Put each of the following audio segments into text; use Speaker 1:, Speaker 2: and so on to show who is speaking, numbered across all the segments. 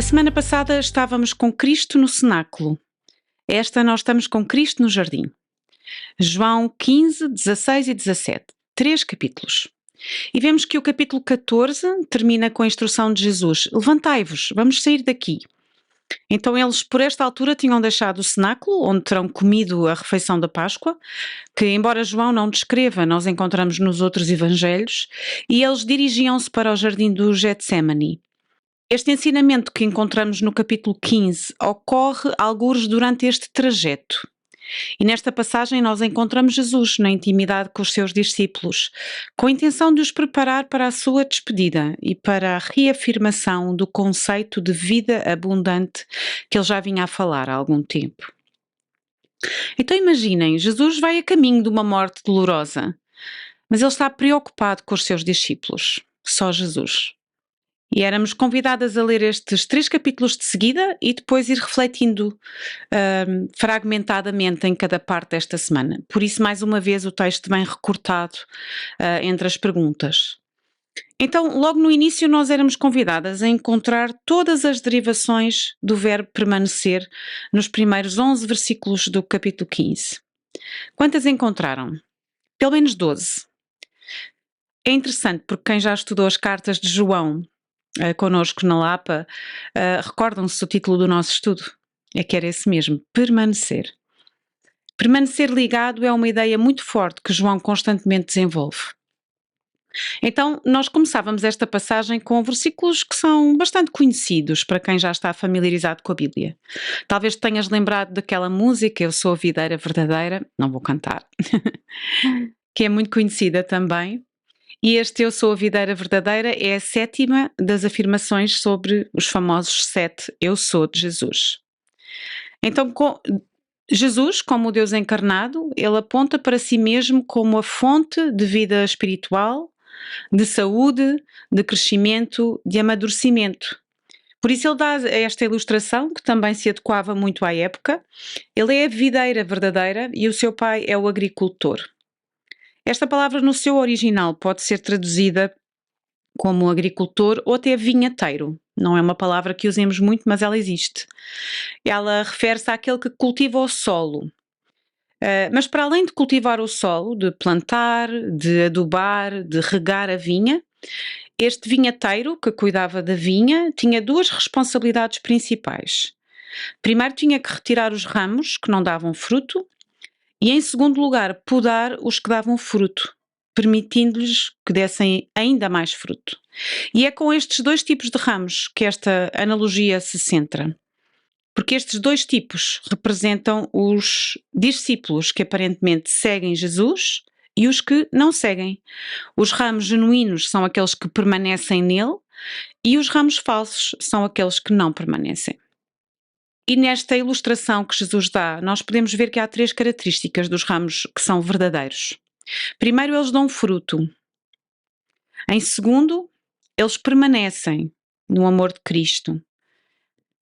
Speaker 1: semana passada estávamos com Cristo no cenáculo. Esta nós estamos com Cristo no jardim. João 15, 16 e 17. 3 capítulos. E vemos que o capítulo 14 termina com a instrução de Jesus: levantai-vos, vamos sair daqui. Então eles, por esta altura, tinham deixado o cenáculo, onde terão comido a refeição da Páscoa, que embora João não descreva, nós encontramos nos outros evangelhos, e eles dirigiam-se para o jardim do Getsemane. Este ensinamento que encontramos no capítulo 15 ocorre algures durante este trajeto. E nesta passagem nós encontramos Jesus na intimidade com os seus discípulos, com a intenção de os preparar para a sua despedida e para a reafirmação do conceito de vida abundante que ele já vinha a falar há algum tempo. Então imaginem, Jesus vai a caminho de uma morte dolorosa, mas ele está preocupado com os seus discípulos, só Jesus. E éramos convidadas a ler estes 3 capítulos de seguida e depois ir refletindo fragmentadamente em cada parte desta semana. Por isso, mais uma vez, o texto vem recortado entre as perguntas. Então, logo no início, nós éramos convidadas a encontrar todas as derivações do verbo permanecer nos primeiros 11 versículos do capítulo 15. Quantas encontraram? Pelo menos 12. É interessante porque quem já estudou as cartas de João connosco na Lapa, recordam-se do título do nosso estudo? É que era esse mesmo, permanecer. Permanecer ligado é uma ideia muito forte que João constantemente desenvolve. Então, nós começávamos esta passagem com versículos que são bastante conhecidos para quem já está familiarizado com a Bíblia. Talvez tenhas lembrado daquela música, Eu Sou a Videira Verdadeira, não vou cantar, que é muito conhecida também. E este Eu Sou a Videira Verdadeira é a 7ª das afirmações sobre os famosos 7 Eu Sou de Jesus. Então, Jesus, como o Deus encarnado, ele aponta para si mesmo como a fonte de vida espiritual, de saúde, de crescimento, de amadurecimento. Por isso ele dá esta ilustração, que também se adequava muito à época. Ele é a videira verdadeira e o seu pai é o agricultor. Esta palavra no seu original pode ser traduzida como agricultor ou até vinhateiro. Não é uma palavra que usemos muito, mas ela existe. Ela refere-se àquele que cultiva o solo. Mas para além de cultivar o solo, de plantar, de adubar, de regar a vinha, este vinhateiro que cuidava da vinha tinha 2 responsabilidades principais. Primeiro tinha que retirar os ramos que não davam fruto, e em segundo lugar, podar os que davam fruto, permitindo-lhes que dessem ainda mais fruto. E é com estes 2 tipos de ramos que esta analogia se centra. Porque estes 2 tipos representam os discípulos que aparentemente seguem Jesus e os que não seguem. Os ramos genuínos são aqueles que permanecem nele e os ramos falsos são aqueles que não permanecem. E nesta ilustração que Jesus dá, nós podemos ver que há 3 características dos ramos que são verdadeiros. Primeiro, eles dão fruto. Em segundo, eles permanecem no amor de Cristo.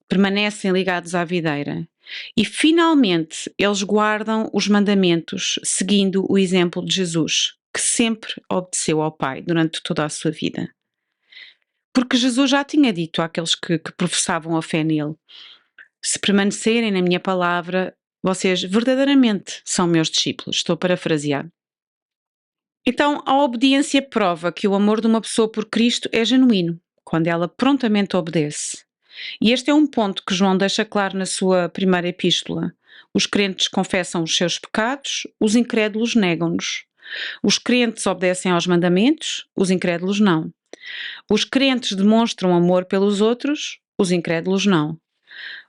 Speaker 1: Permanecem ligados à videira. E finalmente, eles guardam os mandamentos, seguindo o exemplo de Jesus, que sempre obedeceu ao Pai durante toda a sua vida. Porque Jesus já tinha dito àqueles que professavam a fé nele: se permanecerem na minha palavra, vocês verdadeiramente são meus discípulos. Estou a parafrasear. Então, a obediência prova que o amor de uma pessoa por Cristo é genuíno, quando ela prontamente obedece. E este é um ponto que João deixa claro na sua primeira epístola. Os crentes confessam os seus pecados, os incrédulos negam-nos. Os crentes obedecem aos mandamentos, os incrédulos não. Os crentes demonstram amor pelos outros, os incrédulos não.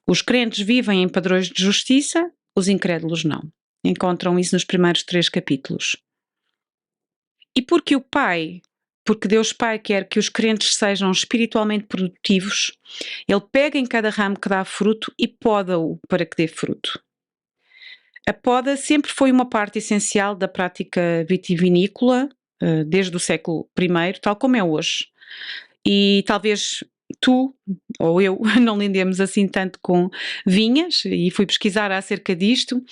Speaker 1: Os crentes vivem em padrões de justiça, os incrédulos não. Encontram isso nos primeiros 3 capítulos. E porque Deus Pai quer que os crentes sejam espiritualmente produtivos, Ele pega em cada ramo que dá fruto e poda-o para que dê fruto. A poda sempre foi uma parte essencial da prática vitivinícola, desde o século I, tal como é hoje. E talvez tu ou eu não lidemos assim tanto com vinhas, e fui pesquisar acerca disto.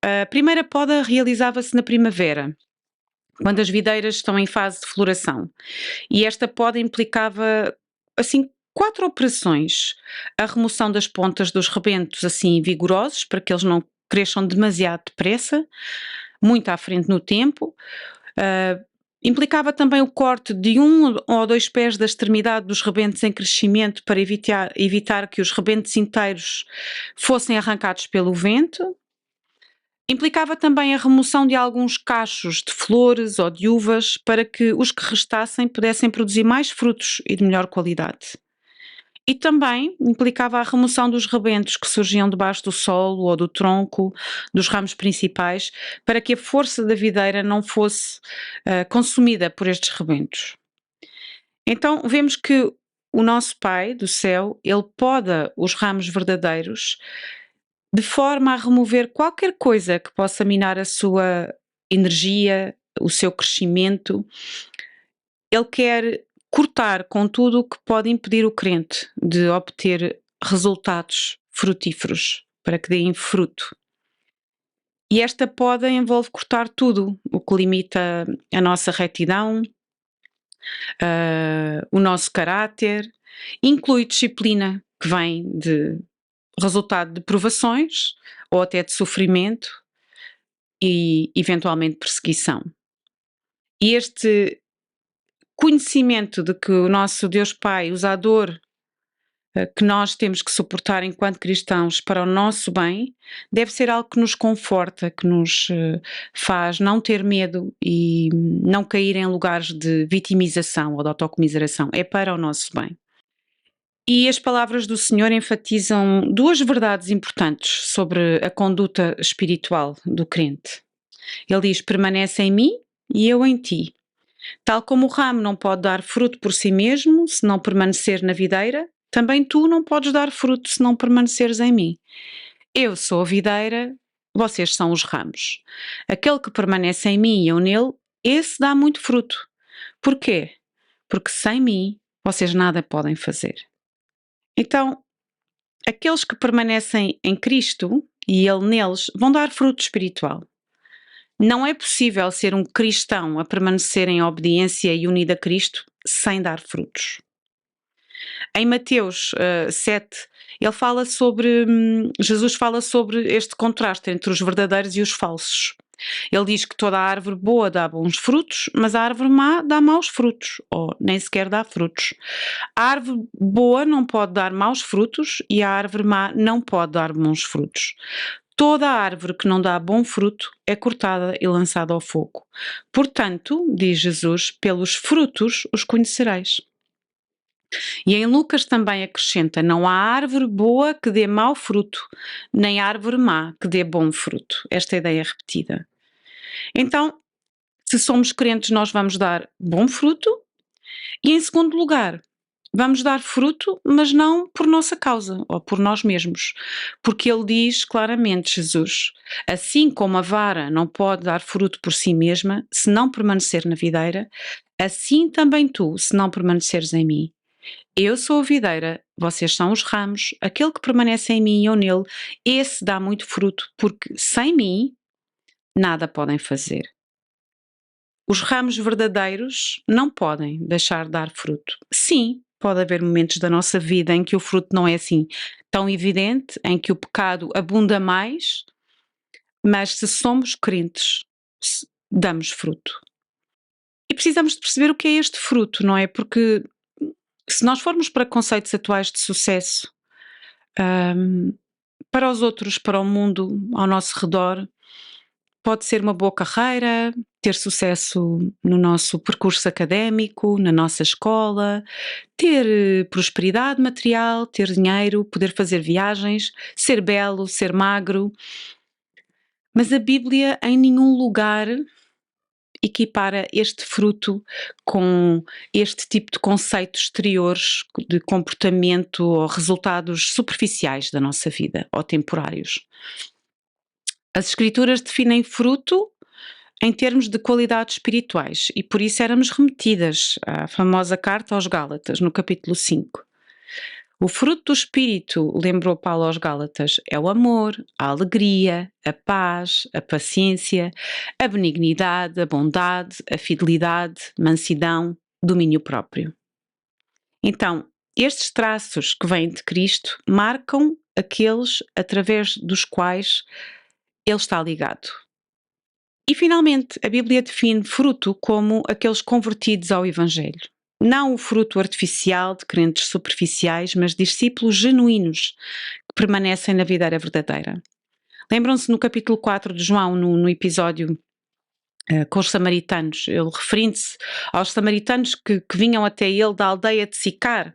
Speaker 1: A primeira poda realizava-se na primavera, quando as videiras estão em fase de floração. E esta poda implicava, assim 4 operações: a remoção das pontas dos rebentos, assim, vigorosos, para que eles não cresçam demasiado depressa, muito à frente no tempo. Implicava também o corte de 1 ou 2 pés da extremidade dos rebentos em crescimento para evitar que os rebentos inteiros fossem arrancados pelo vento. Implicava também a remoção de alguns cachos de flores ou de uvas para que os que restassem pudessem produzir mais frutos e de melhor qualidade. E também implicava a remoção dos rebentos que surgiam debaixo do solo ou do tronco, dos ramos principais, para que a força da videira não fosse consumida por estes rebentos. Então vemos que o nosso Pai do céu, ele poda os ramos verdadeiros de forma a remover qualquer coisa que possa minar a sua energia, o seu crescimento. Ele quer cortar com tudo o que pode impedir o crente de obter resultados frutíferos, para que deem fruto. E esta poda envolve cortar tudo o que limita a nossa retidão, o nosso caráter, inclui disciplina que vem de resultado de provações ou até de sofrimento e eventualmente perseguição. E este conhecimento de que o nosso Deus Pai usa a dor que nós temos que suportar enquanto cristãos para o nosso bem, deve ser algo que nos conforta, que nos faz não ter medo e não cair em lugares de vitimização ou de autocomiseração. É para o nosso bem. E as palavras do Senhor enfatizam 2 verdades importantes sobre a conduta espiritual do crente. Ele diz: permanece em mim e eu em ti. Tal como o ramo não pode dar fruto por si mesmo, se não permanecer na videira, também tu não podes dar fruto se não permaneceres em mim. Eu sou a videira, vocês são os ramos. Aquele que permanece em mim e eu nele, esse dá muito fruto. Porquê? Porque sem mim vocês nada podem fazer. Então, aqueles que permanecem em Cristo e Ele neles vão dar fruto espiritual. Não é possível ser um cristão a permanecer em obediência e unido a Cristo sem dar frutos. Em Mateus 7, Jesus fala sobre este contraste entre os verdadeiros e os falsos. Ele diz que toda a árvore boa dá bons frutos, mas a árvore má dá maus frutos, ou nem sequer dá frutos. A árvore boa não pode dar maus frutos e a árvore má não pode dar bons frutos. Toda a árvore que não dá bom fruto é cortada e lançada ao fogo. Portanto, diz Jesus, pelos frutos os conhecereis. E em Lucas também acrescenta: não há árvore boa que dê mau fruto, nem árvore má que dê bom fruto. Esta ideia é repetida. Então, se somos crentes, nós vamos dar bom fruto e, em segundo lugar, vamos dar fruto, mas não por nossa causa ou por nós mesmos. Porque ele diz claramente, Jesus, assim como a vara não pode dar fruto por si mesma, se não permanecer na videira, assim também tu, se não permaneceres em mim. Eu sou a videira, vocês são os ramos, aquele que permanece em mim e eu nele, esse dá muito fruto, porque sem mim nada podem fazer. Os ramos verdadeiros não podem deixar de dar fruto. Sim, pode haver momentos da nossa vida em que o fruto não é assim tão evidente, em que o pecado abunda mais, mas se somos crentes, damos fruto. E precisamos de perceber o que é este fruto, não é? Porque se nós formos para conceitos atuais de sucesso, para os outros, para o mundo ao nosso redor, pode ser uma boa carreira, ter sucesso no nosso percurso académico, na nossa escola, ter prosperidade material, ter dinheiro, poder fazer viagens, ser belo, ser magro. Mas a Bíblia em nenhum lugar equipara este fruto com este tipo de conceitos exteriores de comportamento ou resultados superficiais da nossa vida ou temporários. As Escrituras definem fruto em termos de qualidades espirituais e por isso éramos remetidas à famosa carta aos Gálatas, no capítulo 5. O fruto do Espírito, lembrou Paulo aos Gálatas, é o amor, a alegria, a paz, a paciência, a benignidade, a bondade, a fidelidade, mansidão, domínio próprio. Então, Estes traços que vêm de Cristo marcam aqueles através dos quais ele está ligado. E, finalmente, a Bíblia define fruto como aqueles convertidos ao Evangelho. Não o fruto artificial de crentes superficiais, mas discípulos genuínos que permanecem na videira verdadeira. Lembram-se no capítulo 4 de João, no episódio com os samaritanos, ele referindo-se aos samaritanos que vinham até ele da aldeia de Sicar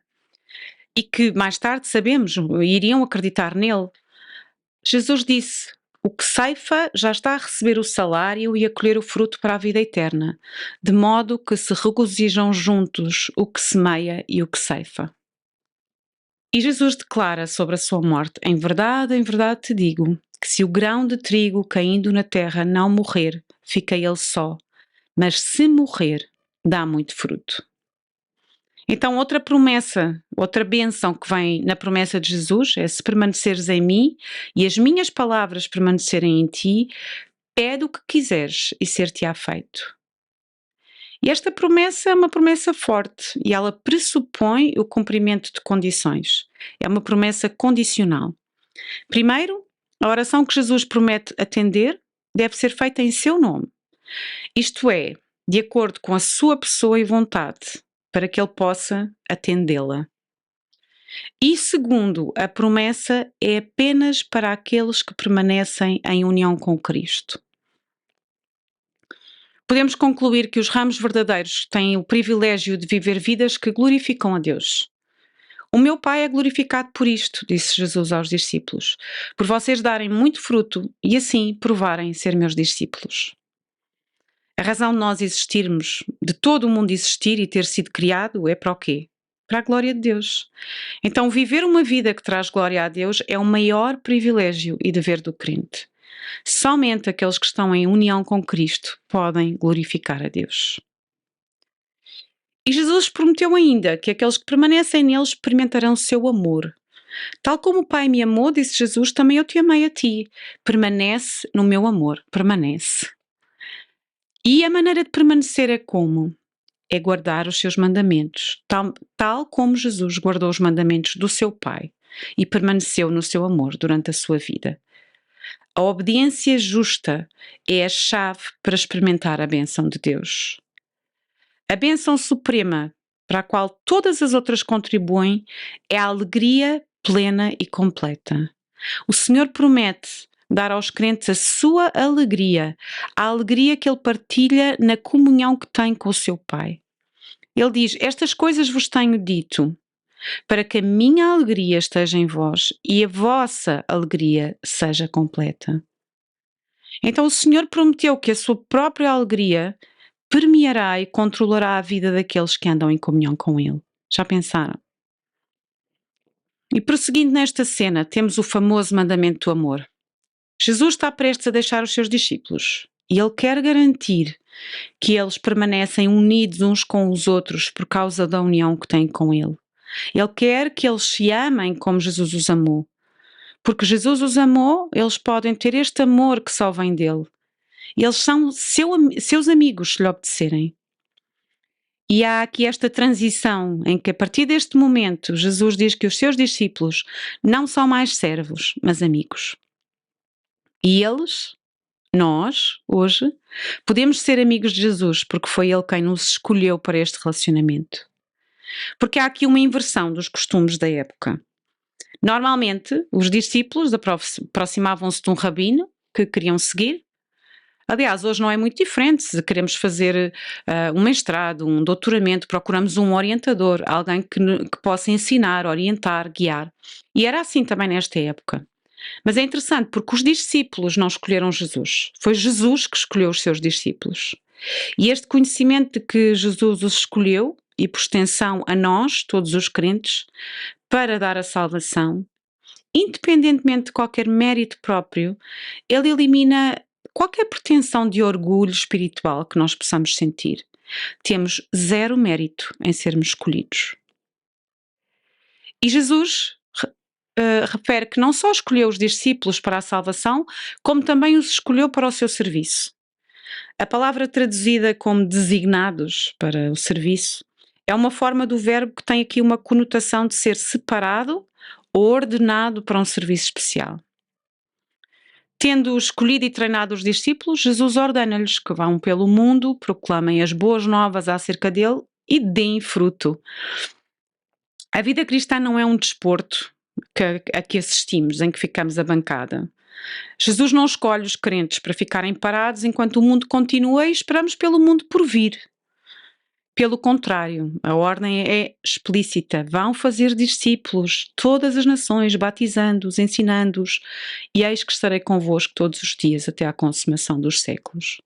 Speaker 1: e que mais tarde, sabemos, iriam acreditar nele. Jesus disse: o que ceifa já está a receber o salário e a colher o fruto para a vida eterna, de modo que se regozijam juntos o que semeia e o que ceifa. E Jesus declara sobre a sua morte: em verdade te digo, que se o grão de trigo caindo na terra não morrer, fica ele só, mas se morrer, dá muito fruto. Então, outra promessa, outra bênção que vem na promessa de Jesus é: se permaneceres em mim e as minhas palavras permanecerem em ti, pede o que quiseres e ser-te-á feito. E esta promessa é uma promessa forte e ela pressupõe o cumprimento de condições. É uma promessa condicional. Primeiro, a oração que Jesus promete atender deve ser feita em seu nome. Isto é, de acordo com a sua pessoa e vontade, para que ele possa atendê-la. E segundo, a promessa é apenas para aqueles que permanecem em união com Cristo. Podemos concluir que os ramos verdadeiros têm o privilégio de viver vidas que glorificam a Deus. O meu Pai é glorificado por isto, disse Jesus aos discípulos, por vocês darem muito fruto e assim provarem ser meus discípulos. A razão de nós existirmos, de todo o mundo existir e ter sido criado, é para o quê? Para a glória de Deus. Então, viver uma vida que traz glória a Deus é o maior privilégio e dever do crente. Somente aqueles que estão em união com Cristo podem glorificar a Deus. E Jesus prometeu ainda que aqueles que permanecem nele experimentarão o seu amor. Tal como o Pai me amou, disse Jesus, também eu te amei a ti. Permanece no meu amor, permanece. E a maneira de permanecer é como? É guardar os seus mandamentos, tal como Jesus guardou os mandamentos do seu Pai e permaneceu no seu amor durante a sua vida. A obediência justa é a chave para experimentar a bênção de Deus. A bênção suprema, para a qual todas as outras contribuem, é a alegria plena e completa. O Senhor promete dar aos crentes a sua alegria, a alegria que Ele partilha na comunhão que tem com o seu Pai. Ele diz: estas coisas vos tenho dito, para que a minha alegria esteja em vós e a vossa alegria seja completa. Então o Senhor prometeu que a sua própria alegria permeará e controlará a vida daqueles que andam em comunhão com Ele. Já pensaram? E prosseguindo nesta cena, temos o famoso mandamento do amor. Jesus está prestes a deixar os seus discípulos e Ele quer garantir que eles permanecem unidos uns com os outros por causa da união que têm com Ele. Ele quer que eles se amem como Jesus os amou. Porque Jesus os amou, eles podem ter este amor que só vem dele. Eles são seus amigos se lhe obedecerem. E há aqui esta transição em que, a partir deste momento, Jesus diz que os seus discípulos não são mais servos, mas amigos. E eles, nós, hoje, podemos ser amigos de Jesus porque foi Ele quem nos escolheu para este relacionamento. Porque há aqui uma inversão dos costumes da época. Normalmente, os discípulos aproximavam-se de um rabino que queriam seguir. Aliás, hoje não é muito diferente. Se queremos fazer um mestrado, um doutoramento, procuramos um orientador, alguém que possa ensinar, orientar, guiar. E era assim também nesta época. Mas é interessante porque os discípulos não escolheram Jesus. Foi Jesus que escolheu os seus discípulos. E este conhecimento de que Jesus os escolheu, e por extensão a nós, todos os crentes, para dar a salvação, independentemente de qualquer mérito próprio, ele elimina qualquer pretensão de orgulho espiritual que nós possamos sentir. Temos zero mérito em sermos escolhidos. E Jesus refere que não só escolheu os discípulos para a salvação, como também os escolheu para o seu serviço. A palavra traduzida como designados para o serviço É uma forma do verbo que tem aqui uma conotação de ser separado ou ordenado para um serviço especial. Tendo escolhido e treinado os discípulos, Jesus ordena-lhes que vão pelo mundo, proclamem as boas novas acerca dele e deem fruto. A vida cristã não é um desporto a que assistimos, em que ficamos à bancada. Jesus não escolhe os crentes para ficarem parados enquanto o mundo continua e esperamos pelo mundo por vir. Pelo contrário, a ordem é explícita. Vão fazer discípulos, todas as nações, batizando-os, ensinando-os, e eis que estarei convosco todos os dias até à consumação dos séculos.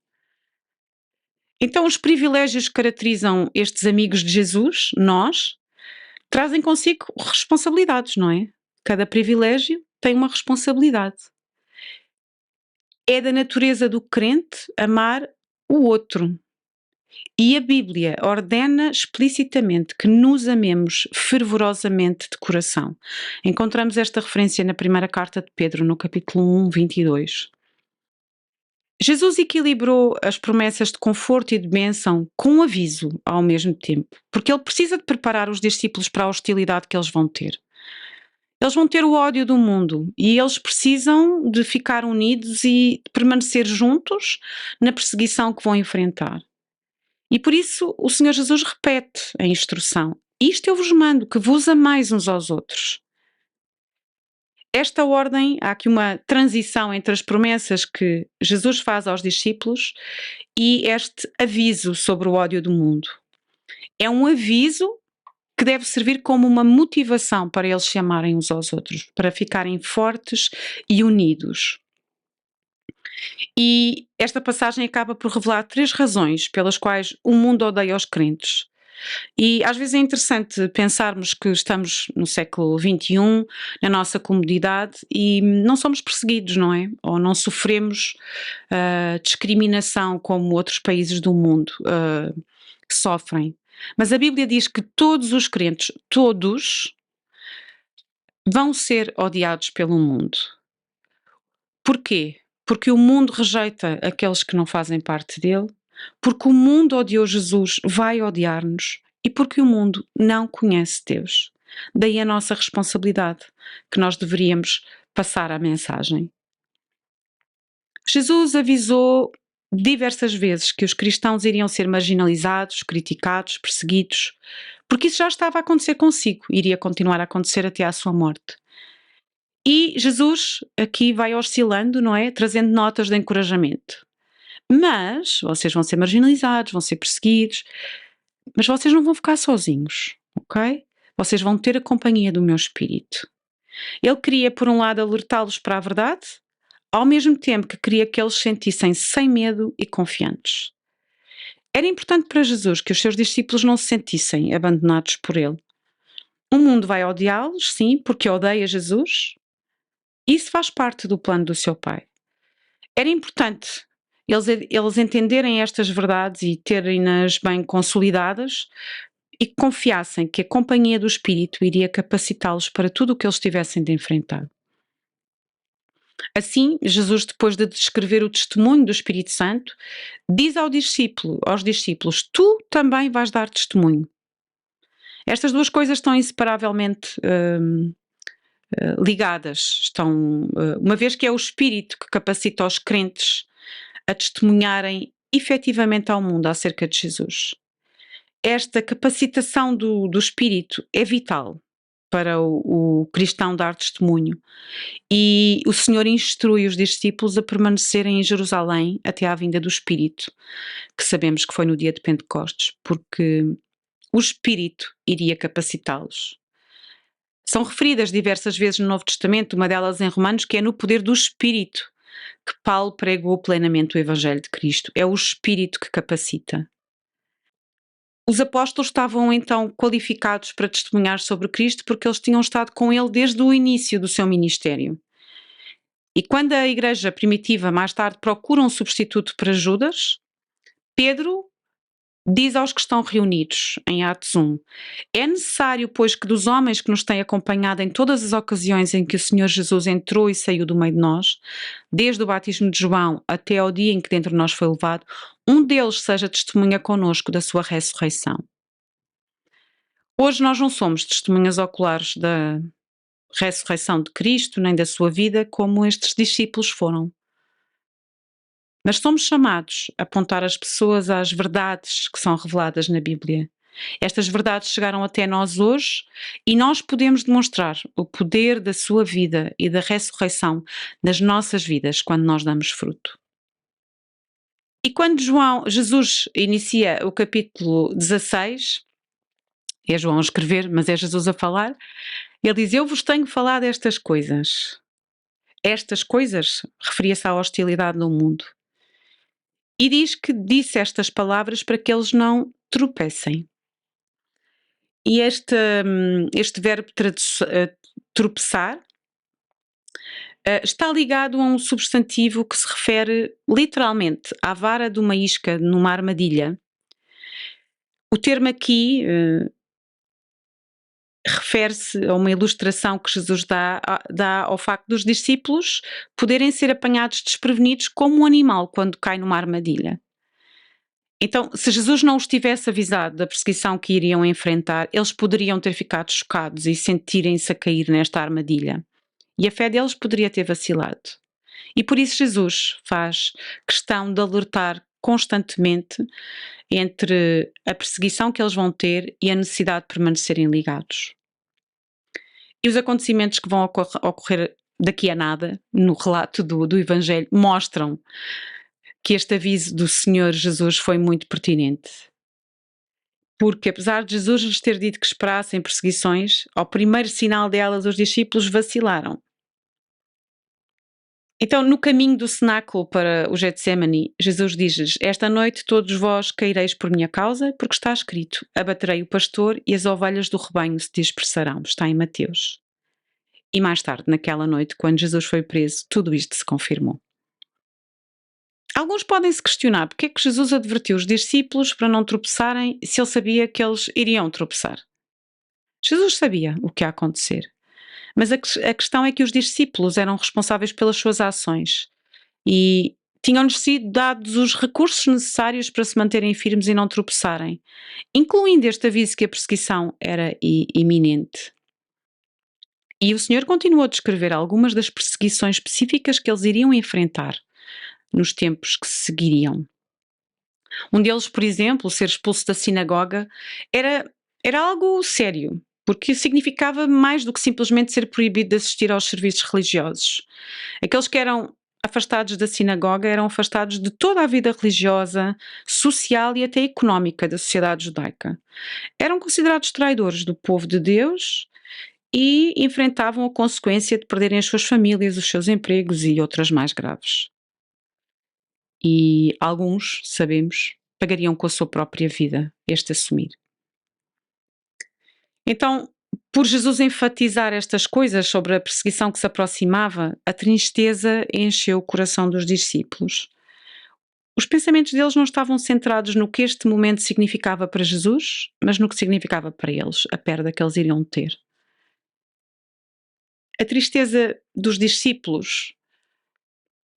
Speaker 1: Então, os privilégios que caracterizam estes amigos de Jesus, nós, trazem consigo responsabilidades, não é? Cada privilégio tem uma responsabilidade. É da natureza do crente amar o outro. E a Bíblia ordena explicitamente que nos amemos fervorosamente de coração. Encontramos esta referência na primeira carta de Pedro, no capítulo 1, 22. Jesus equilibrou as promessas de conforto e de bênção com um aviso ao mesmo tempo, porque ele precisa de preparar os discípulos para a hostilidade que eles vão ter. Eles vão ter o ódio do mundo e eles precisam de ficar unidos e de permanecer juntos na perseguição que vão enfrentar. E por isso o Senhor Jesus repete a instrução: isto eu vos mando, que vos ameis uns aos outros. Esta ordem, há aqui uma transição entre as promessas que Jesus faz aos discípulos e este aviso sobre o ódio do mundo. É um aviso que deve servir como uma motivação para eles se amarem uns aos outros, para ficarem fortes e unidos. E esta passagem acaba por revelar 3 razões pelas quais o mundo odeia os crentes. E às vezes é interessante pensarmos que estamos no século XXI, na nossa comunidade, e não somos perseguidos, não é? Ou não sofremos discriminação como outros países do mundo sofrem. Mas a Bíblia diz que todos os crentes, todos, vão ser odiados pelo mundo. Porquê? Porque o mundo rejeita aqueles que não fazem parte dele, porque o mundo odiou Jesus, vai odiar-nos, e porque o mundo não conhece Deus. Daí a nossa responsabilidade, que nós deveríamos passar a mensagem. Jesus avisou diversas vezes que os cristãos iriam ser marginalizados, criticados, perseguidos, porque isso já estava a acontecer consigo, iria continuar a acontecer até à sua morte. E Jesus aqui vai oscilando, não é? Trazendo notas de encorajamento. Mas vocês vão ser marginalizados, vão ser perseguidos, mas vocês não vão ficar sozinhos, ok? Vocês vão ter a companhia do meu Espírito. Ele queria, por um lado, alertá-los para a verdade, ao mesmo tempo que queria que eles se sentissem sem medo e confiantes. Era importante para Jesus que os seus discípulos não se sentissem abandonados por ele. O mundo vai odiá-los, sim, porque odeia Jesus. Isso faz parte do plano do seu Pai. Era importante eles entenderem estas verdades e terem-nas bem consolidadas e que confiassem que a companhia do Espírito iria capacitá-los para tudo o que eles tivessem de enfrentar. Assim, Jesus, depois de descrever o testemunho do Espírito Santo, diz aos discípulos: tu também vais dar testemunho. Estas duas coisas estão inseparavelmente ligadas. Uma vez que é o Espírito que capacita os crentes a testemunharem efetivamente ao mundo acerca de Jesus. Esta capacitação do Espírito é vital para o cristão dar testemunho. E o Senhor instrui os discípulos a permanecerem em Jerusalém até à vinda do Espírito, que sabemos que foi no dia de Pentecostes, porque o Espírito iria capacitá-los. São referidas diversas vezes no Novo Testamento, uma delas em Romanos, que é no poder do Espírito que Paulo pregou plenamente o Evangelho de Cristo. É o Espírito que capacita. Os apóstolos estavam então qualificados para testemunhar sobre Cristo porque eles tinham estado com ele desde o início do seu ministério. E quando a igreja primitiva mais tarde procura um substituto para Judas, Pedro diz aos que estão reunidos em Atos 1: é necessário, pois, que dos homens que nos têm acompanhado em todas as ocasiões em que o Senhor Jesus entrou e saiu do meio de nós, desde o batismo de João até ao dia em que dentre nós foi levado, um deles seja testemunha connosco da sua ressurreição. Hoje nós não somos testemunhas oculares da ressurreição de Cristo, nem da sua vida, como estes discípulos foram. Mas somos chamados a apontar as pessoas às verdades que são reveladas na Bíblia. Estas verdades chegaram até nós hoje e nós podemos demonstrar o poder da sua vida e da ressurreição nas nossas vidas quando nós damos fruto. E quando Jesus inicia o capítulo 16, é João a escrever, mas é Jesus a falar, ele diz: Eu vos tenho falado estas coisas. Estas coisas referia-se à hostilidade no mundo. E diz que disse estas palavras para que eles não tropecem. E este verbo tropeçar está ligado a um substantivo que se refere literalmente à vara de uma isca numa armadilha. O termo aqui refere-se a uma ilustração que Jesus dá ao facto dos discípulos poderem ser apanhados desprevenidos como um animal quando cai numa armadilha. Então, se Jesus não os tivesse avisado da perseguição que iriam enfrentar, eles poderiam ter ficado chocados e sentirem-se a cair nesta armadilha. E a fé deles poderia ter vacilado. E por isso Jesus faz questão de alertar constantemente entre a perseguição que eles vão ter e a necessidade de permanecerem ligados. E os acontecimentos que vão ocorrer daqui a nada, no relato do Evangelho, mostram que este aviso do Senhor Jesus foi muito pertinente. Porque apesar de Jesus lhes ter dito que esperassem perseguições, ao primeiro sinal delas os discípulos vacilaram. Então, no caminho do cenáculo para o Getsemane, Jesus diz-lhes: Esta noite todos vós caireis por minha causa, porque está escrito: Abaterei o pastor e as ovelhas do rebanho se dispersarão. Está em Mateus. E mais tarde, naquela noite, quando Jesus foi preso, tudo isto se confirmou. Alguns podem se questionar porque é que Jesus advertiu os discípulos para não tropeçarem se ele sabia que eles iriam tropeçar. Jesus sabia o que ia acontecer. Mas a questão é que os discípulos eram responsáveis pelas suas ações e tinham-lhes sido dados os recursos necessários para se manterem firmes e não tropeçarem, incluindo este aviso que a perseguição era iminente. E o Senhor continuou a descrever algumas das perseguições específicas que eles iriam enfrentar nos tempos que se seguiriam. Um deles, por exemplo, ser expulso da sinagoga, era algo sério, porque significava mais do que simplesmente ser proibido de assistir aos serviços religiosos. Aqueles que eram afastados da sinagoga eram afastados de toda a vida religiosa, social e até económica da sociedade judaica. Eram considerados traidores do povo de Deus e enfrentavam a consequência de perderem as suas famílias, os seus empregos e outras mais graves. E alguns, sabemos, pagariam com a sua própria vida este assumir. Então, por Jesus enfatizar estas coisas sobre a perseguição que se aproximava, a tristeza encheu o coração dos discípulos. Os pensamentos deles não estavam centrados no que este momento significava para Jesus, mas no que significava para eles, a perda que eles iriam ter. A tristeza dos discípulos,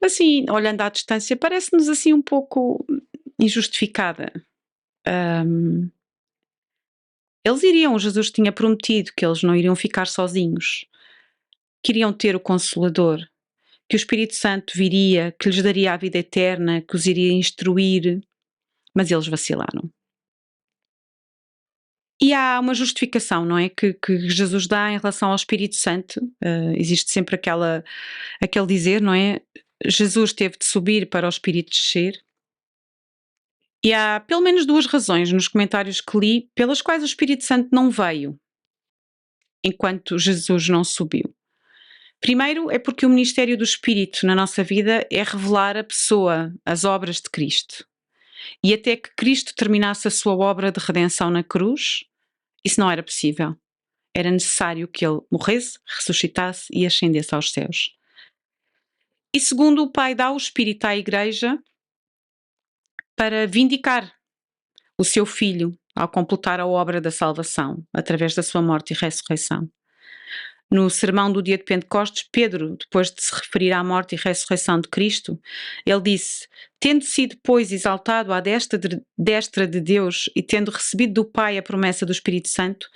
Speaker 1: assim, olhando à distância, parece-nos assim um pouco injustificada. Eles iriam, Jesus tinha prometido que eles não iriam ficar sozinhos, que iriam ter o Consolador, que o Espírito Santo viria, que lhes daria a vida eterna, que os iria instruir, mas eles vacilaram. E há uma justificação, não é? Que Jesus dá em relação ao Espírito Santo. Existe sempre aquele dizer, não é? Jesus teve de subir para o Espírito descer. E há pelo menos duas razões nos comentários que li pelas quais o Espírito Santo não veio enquanto Jesus não subiu. Primeiro é porque o ministério do Espírito na nossa vida é revelar a pessoa, as obras de Cristo. E até que Cristo terminasse a sua obra de redenção na cruz, isso não era possível. Era necessário que ele morresse, ressuscitasse e ascendesse aos céus. E segundo, o Pai dá o Espírito à Igreja para vindicar o seu Filho ao completar a obra da salvação através da sua morte e ressurreição. No sermão do dia de Pentecostes, Pedro, depois de se referir à morte e ressurreição de Cristo, ele disse: tendo sido, pois, exaltado à destra de Deus e tendo recebido do Pai a promessa do Espírito Santo,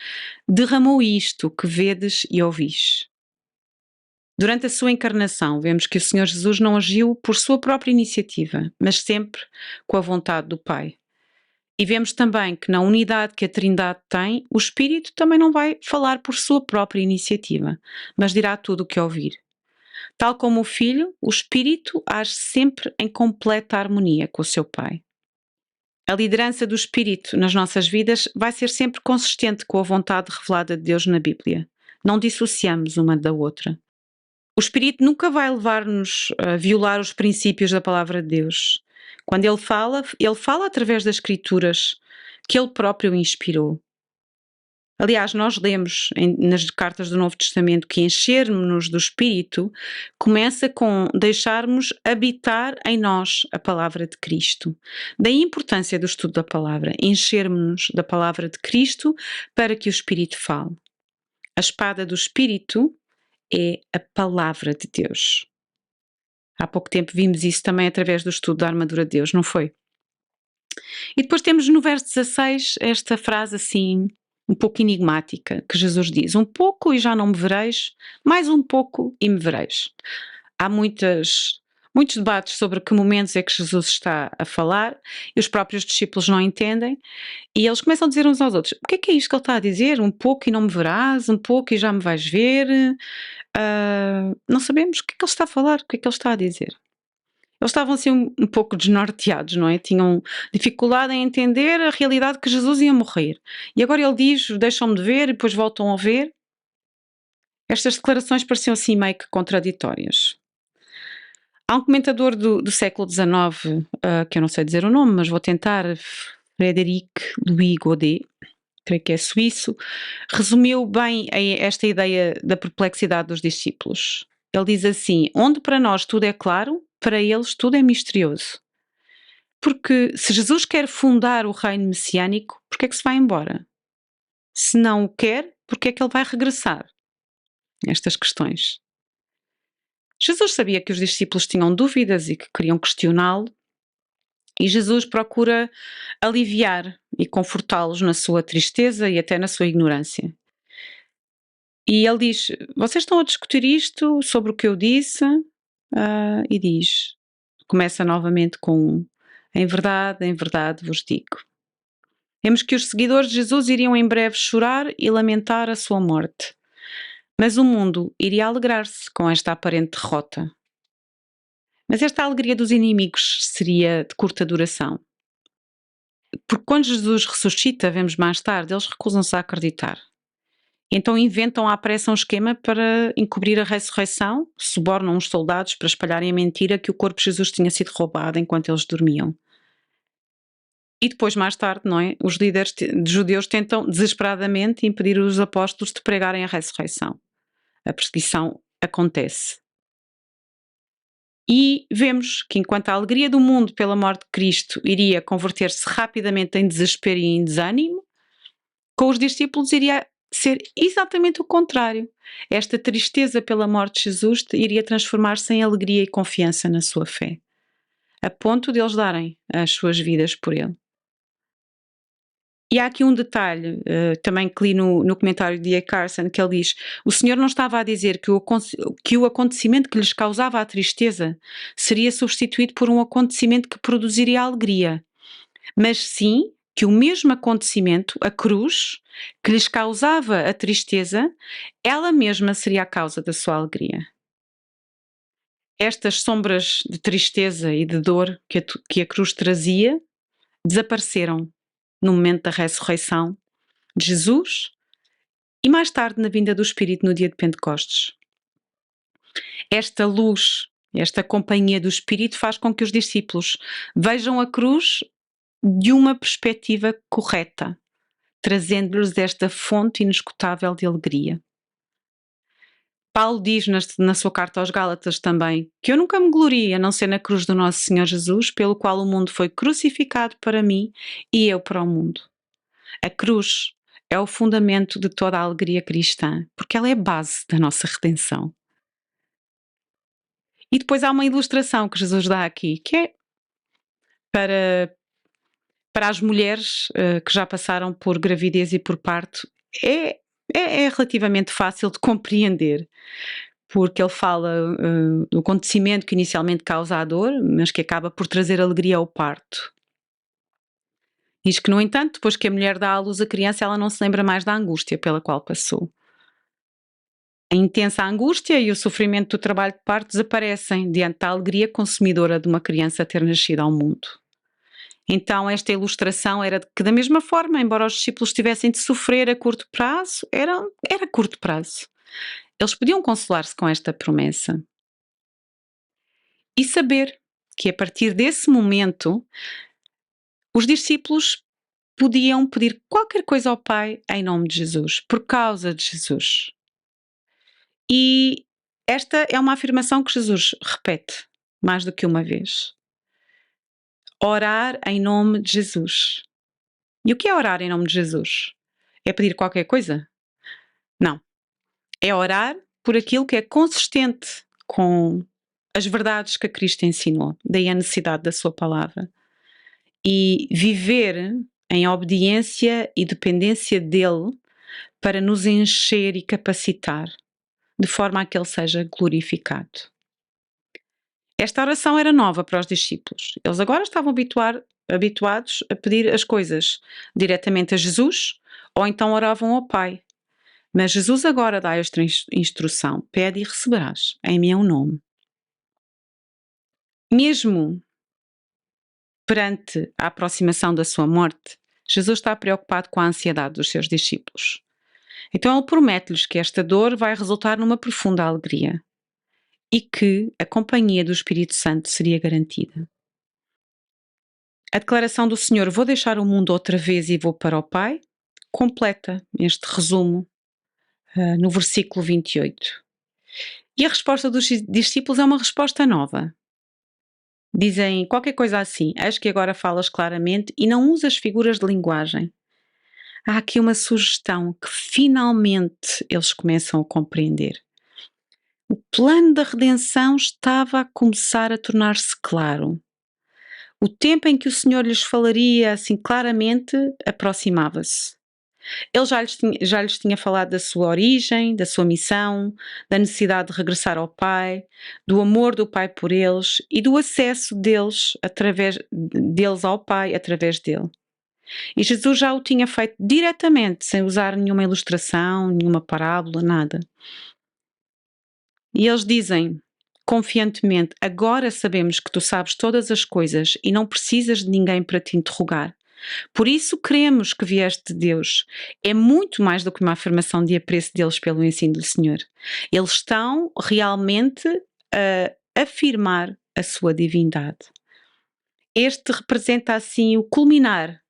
Speaker 1: derramou isto que vedes e ouvis. Durante a sua encarnação, vemos que o Senhor Jesus não agiu por sua própria iniciativa, mas sempre com a vontade do Pai. E vemos também que na unidade que a Trindade tem, o Espírito também não vai falar por sua própria iniciativa, mas dirá tudo o que ouvir. Tal como o Filho, o Espírito age sempre em completa harmonia com o seu Pai. A liderança do Espírito nas nossas vidas vai ser sempre consistente com a vontade revelada de Deus na Bíblia. Não dissociamos uma da outra. O Espírito nunca vai levar-nos a violar os princípios da palavra de Deus. Quando ele fala através das Escrituras que ele próprio inspirou. Aliás, nós lemos nas cartas do Novo Testamento que enchermos-nos do Espírito começa com deixarmos habitar em nós a palavra de Cristo. Daí a importância do estudo da palavra, enchermos-nos da palavra de Cristo para que o Espírito fale. A espada do Espírito é a palavra de Deus. Há pouco tempo vimos isso também através do estudo da armadura de Deus, não foi? E depois temos no verso 16 esta frase assim, um pouco enigmática, que Jesus diz: um pouco e já não me vereis, mais um pouco e me vereis. Há muitos debates sobre que momentos é que Jesus está a falar e os próprios discípulos não entendem e eles começam a dizer uns aos outros: o que é isto que ele está a dizer? Um pouco e não me verás, um pouco e já me vais ver. Não sabemos o que é que ele está a falar, o que é que ele está a dizer. Eles estavam assim um pouco desnorteados, não é? Tinham dificuldade em entender a realidade que Jesus ia morrer. E agora ele diz: deixam-me de ver e depois voltam a ver. Estas declarações pareciam assim meio que contraditórias. Há um comentador do século XIX, que eu não sei dizer o nome, mas vou tentar, Frédéric Louis Godet, creio que é suíço, resumiu bem esta ideia da perplexidade dos discípulos. Ele diz assim: onde para nós tudo é claro, para eles tudo é misterioso. Porque se Jesus quer fundar o reino messiânico, por que é que se vai embora? Se não o quer, por que é que ele vai regressar? Estas questões. Jesus sabia que os discípulos tinham dúvidas e que queriam questioná-lo, e Jesus procura aliviar e confortá-los na sua tristeza e até na sua ignorância. E ele diz: vocês estão a discutir isto sobre o que eu disse? E diz, começa novamente com: em verdade vos digo. Vemos que os seguidores de Jesus iriam em breve chorar e lamentar a sua morte. Mas o mundo iria alegrar-se com esta aparente derrota. Mas esta alegria dos inimigos seria de curta duração. Porque quando Jesus ressuscita, vemos mais tarde, eles recusam-se a acreditar. Então inventam à pressa um esquema para encobrir a ressurreição, subornam os soldados para espalharem a mentira que o corpo de Jesus tinha sido roubado enquanto eles dormiam. E depois, mais tarde, não é? Os líderes judeus tentam desesperadamente impedir os apóstolos de pregarem a ressurreição. A perseguição acontece. E vemos que enquanto a alegria do mundo pela morte de Cristo iria converter-se rapidamente em desespero e em desânimo, com os discípulos iria ser exatamente o contrário. Esta tristeza pela morte de Jesus iria transformar-se em alegria e confiança na sua fé, a ponto de eles darem as suas vidas por ele. E há aqui um detalhe, também que li no comentário de A. Carson, que ele diz: o Senhor não estava a dizer que o acontecimento que lhes causava a tristeza seria substituído por um acontecimento que produziria alegria, mas sim que o mesmo acontecimento, a cruz, que lhes causava a tristeza, ela mesma seria a causa da sua alegria. Estas sombras de tristeza e de dor que a cruz trazia desapareceram no momento da ressurreição de Jesus e mais tarde na vinda do Espírito no dia de Pentecostes. Esta luz, esta companhia do Espírito faz com que os discípulos vejam a cruz de uma perspectiva correta, trazendo-lhes esta fonte inesgotável de alegria. Paulo diz na sua carta aos Gálatas também que eu nunca me glorie a não ser na cruz do nosso Senhor Jesus, pelo qual o mundo foi crucificado para mim e eu para o mundo. A cruz é o fundamento de toda a alegria cristã, porque ela é a base da nossa redenção. E depois há uma ilustração que Jesus dá aqui, que é para, para as mulheres que já passaram por gravidez e por parto, é, é relativamente fácil de compreender, porque ele fala do acontecimento que inicialmente causa a dor, mas que acaba por trazer alegria ao parto. Diz que, no entanto, depois que a mulher dá à luz a criança, ela não se lembra mais da angústia pela qual passou. A intensa angústia e o sofrimento do trabalho de parto desaparecem diante da alegria consumidora de uma criança ter nascido ao mundo. Então, esta ilustração era de que, da mesma forma, embora os discípulos tivessem de sofrer a curto prazo, era curto prazo. Eles podiam consolar-se com esta promessa. E saber que, a partir desse momento, os discípulos podiam pedir qualquer coisa ao Pai em nome de Jesus, por causa de Jesus. E esta é uma afirmação que Jesus repete mais do que uma vez. Orar em nome de Jesus. E o que é orar em nome de Jesus? É pedir qualquer coisa? Não. É orar por aquilo que é consistente com as verdades que a Cristo ensinou, daí a necessidade da sua palavra. E viver em obediência e dependência dele para nos encher e capacitar, de forma a que ele seja glorificado. Esta oração era nova para os discípulos. Eles agora estavam habituados a pedir as coisas diretamente a Jesus ou então oravam ao Pai. Mas Jesus agora dá esta instrução: pede e receberás, em meu nome. Mesmo perante a aproximação da sua morte, Jesus está preocupado com a ansiedade dos seus discípulos. Então ele promete-lhes que esta dor vai resultar numa profunda alegria e que a companhia do Espírito Santo seria garantida. A declaração do Senhor, vou deixar o mundo outra vez e vou para o Pai, completa este resumo no versículo 28. E a resposta dos discípulos é uma resposta nova. Dizem qualquer coisa assim: eis que agora falas claramente e não usas figuras de linguagem. Há aqui uma sugestão que finalmente eles começam a compreender. O plano da redenção estava a começar a tornar-se claro. O tempo em que o Senhor lhes falaria assim claramente aproximava-se. Ele já lhes tinha falado da sua origem, da sua missão, da necessidade de regressar ao Pai, do amor do Pai por eles e do acesso deles ao Pai através dele. E Jesus já o tinha feito diretamente, sem usar nenhuma ilustração, nenhuma parábola, nada. E eles dizem confiantemente: agora sabemos que tu sabes todas as coisas e não precisas de ninguém para te interrogar. Por isso cremos que vieste de Deus. É muito mais do que uma afirmação de apreço deles pelo ensino do Senhor. Eles estão realmente a afirmar a sua divindade. Este representa assim o culminar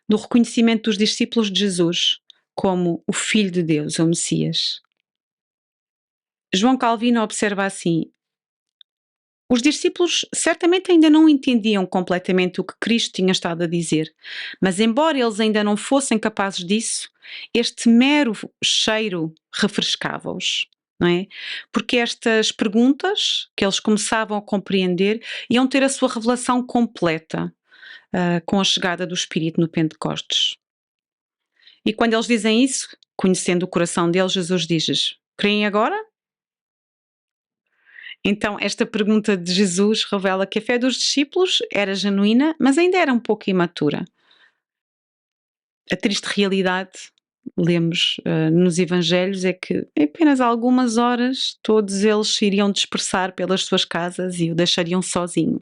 Speaker 1: do reconhecimento dos discípulos de Jesus como o Filho de Deus, o Messias. João Calvino observa assim: os discípulos certamente ainda não entendiam completamente o que Cristo tinha estado a dizer, mas embora eles ainda não fossem capazes disso, este mero cheiro refrescava-os, não é? Porque estas perguntas que eles começavam a compreender iam ter a sua revelação completa com a chegada do Espírito no Pentecostes. E quando eles dizem isso, conhecendo o coração deles, Jesus diz-lhes: creem agora? Então, esta pergunta de Jesus revela que a fé dos discípulos era genuína, mas ainda era um pouco imatura. A triste realidade, lemos nos Evangelhos, é que em apenas algumas horas todos eles se iriam dispersar pelas suas casas e o deixariam sozinho.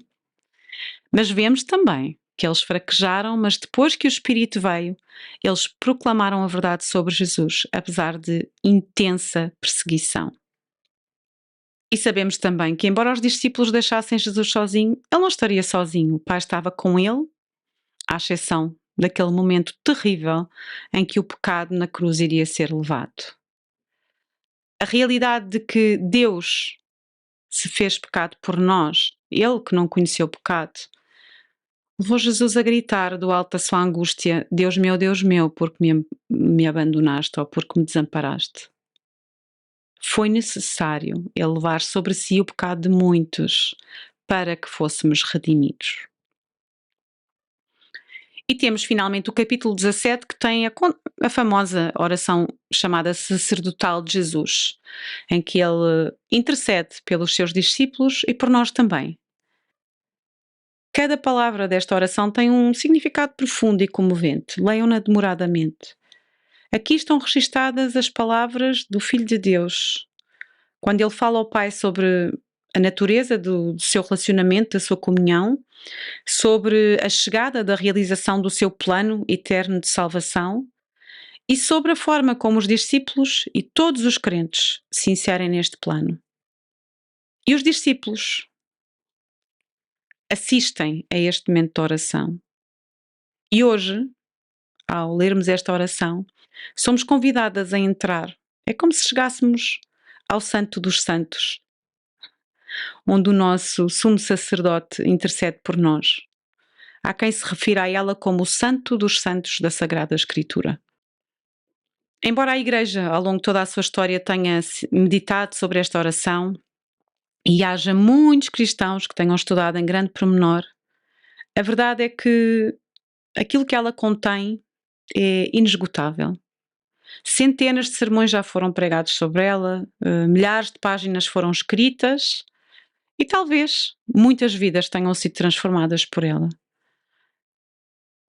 Speaker 1: Mas vemos também que eles fraquejaram, mas depois que o Espírito veio, eles proclamaram a verdade sobre Jesus, apesar de intensa perseguição. E sabemos também que, embora os discípulos deixassem Jesus sozinho, ele não estaria sozinho. O Pai estava com ele, à exceção daquele momento terrível em que o pecado na cruz iria ser levado. A realidade de que Deus se fez pecado por nós, ele que não conheceu pecado, Levou Jesus a gritar do alto da sua angústia: Deus meu, porque me abandonaste ou porque me desamparaste? Foi necessário ele levar sobre si o pecado de muitos para que fôssemos redimidos. E temos finalmente o capítulo 17, que tem a famosa oração chamada sacerdotal de Jesus, em que ele intercede pelos seus discípulos e por nós também. Cada palavra desta oração tem um significado profundo e comovente. Leiam-na demoradamente. Aqui estão registadas as palavras do Filho de Deus, quando ele fala ao Pai sobre a natureza do seu relacionamento, da sua comunhão, sobre a chegada da realização do seu plano eterno de salvação e sobre a forma como os discípulos e todos os crentes se inserem neste plano. E os discípulos assistem a este momento de oração. E hoje, ao lermos esta oração, somos convidadas a entrar. É como se chegássemos ao Santo dos Santos, onde o nosso sumo sacerdote intercede por nós. Há quem se refira a ela como o Santo dos Santos da Sagrada Escritura. Embora a Igreja, ao longo de toda a sua história, tenha meditado sobre esta oração e haja muitos cristãos que tenham estudado em grande pormenor, a verdade é que aquilo que ela contém é inesgotável. Centenas de sermões já foram pregados sobre ela, milhares de páginas foram escritas e talvez muitas vidas tenham sido transformadas por ela.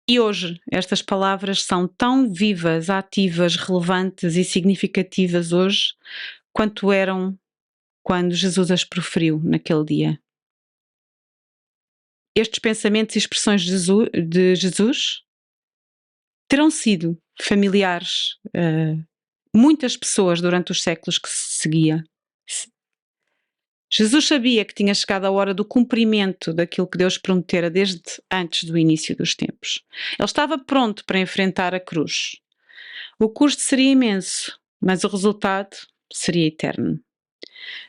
Speaker 1: E hoje estas palavras são tão vivas, ativas, relevantes e significativas hoje quanto eram quando Jesus as proferiu naquele dia. Estes pensamentos e expressões de Jesus terão sido familiares a muitas pessoas durante os séculos que se seguia. Jesus sabia que tinha chegado a hora do cumprimento daquilo que Deus prometera desde antes do início dos tempos. Ele estava pronto para enfrentar a cruz. O custo seria imenso, mas o resultado seria eterno.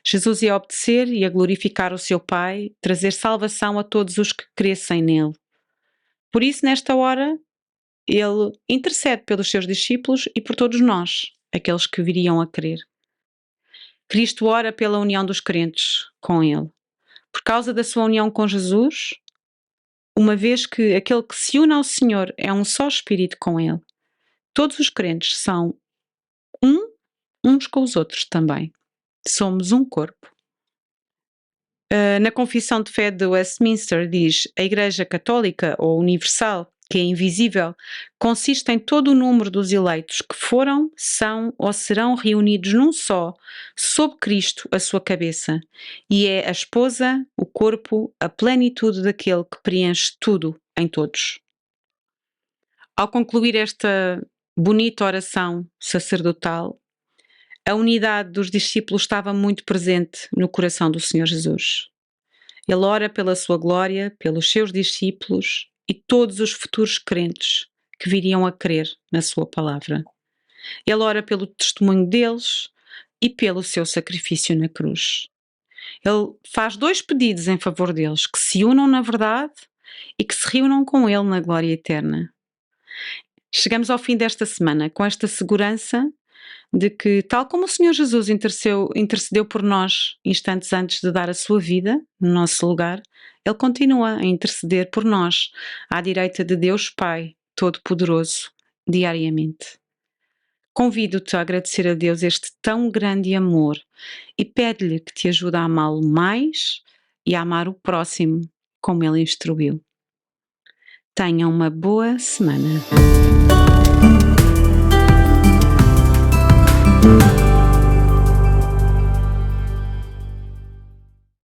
Speaker 1: Jesus ia obedecer e a glorificar o seu Pai, trazer salvação a todos os que crescem nele. Por isso, nesta hora, ele intercede pelos seus discípulos e por todos nós, aqueles que viriam a crer. Cristo ora pela união dos crentes com ele. Por causa da sua união com Jesus, uma vez que aquele que se une ao Senhor é um só espírito com ele, todos os crentes são uns com os outros também. Somos um corpo. Na Confissão de Fé de Westminster diz: a Igreja Católica ou Universal, que é invisível, consiste em todo o número dos eleitos que foram, são ou serão reunidos num só, sob Cristo, a sua cabeça, e é a esposa, o corpo, a plenitude daquele que preenche tudo em todos. Ao concluir esta bonita oração sacerdotal, a unidade dos discípulos estava muito presente no coração do Senhor Jesus. Ele ora pela sua glória, pelos seus discípulos e todos os futuros crentes que viriam a crer na sua palavra. Ele ora pelo testemunho deles e pelo seu sacrifício na cruz. Ele faz dois pedidos em favor deles: que se unam na verdade e que se reúnam com ele na glória eterna. Chegamos ao fim desta semana com esta segurança de que, tal como o Senhor Jesus intercedeu por nós instantes antes de dar a sua vida no nosso lugar, Ele continua a interceder por nós à direita de Deus Pai Todo-Poderoso diariamente. Convido-te a agradecer a Deus este tão grande amor e pede-lhe que te ajude a amá-lo mais e a amar o próximo como Ele instruiu. Tenha uma boa semana.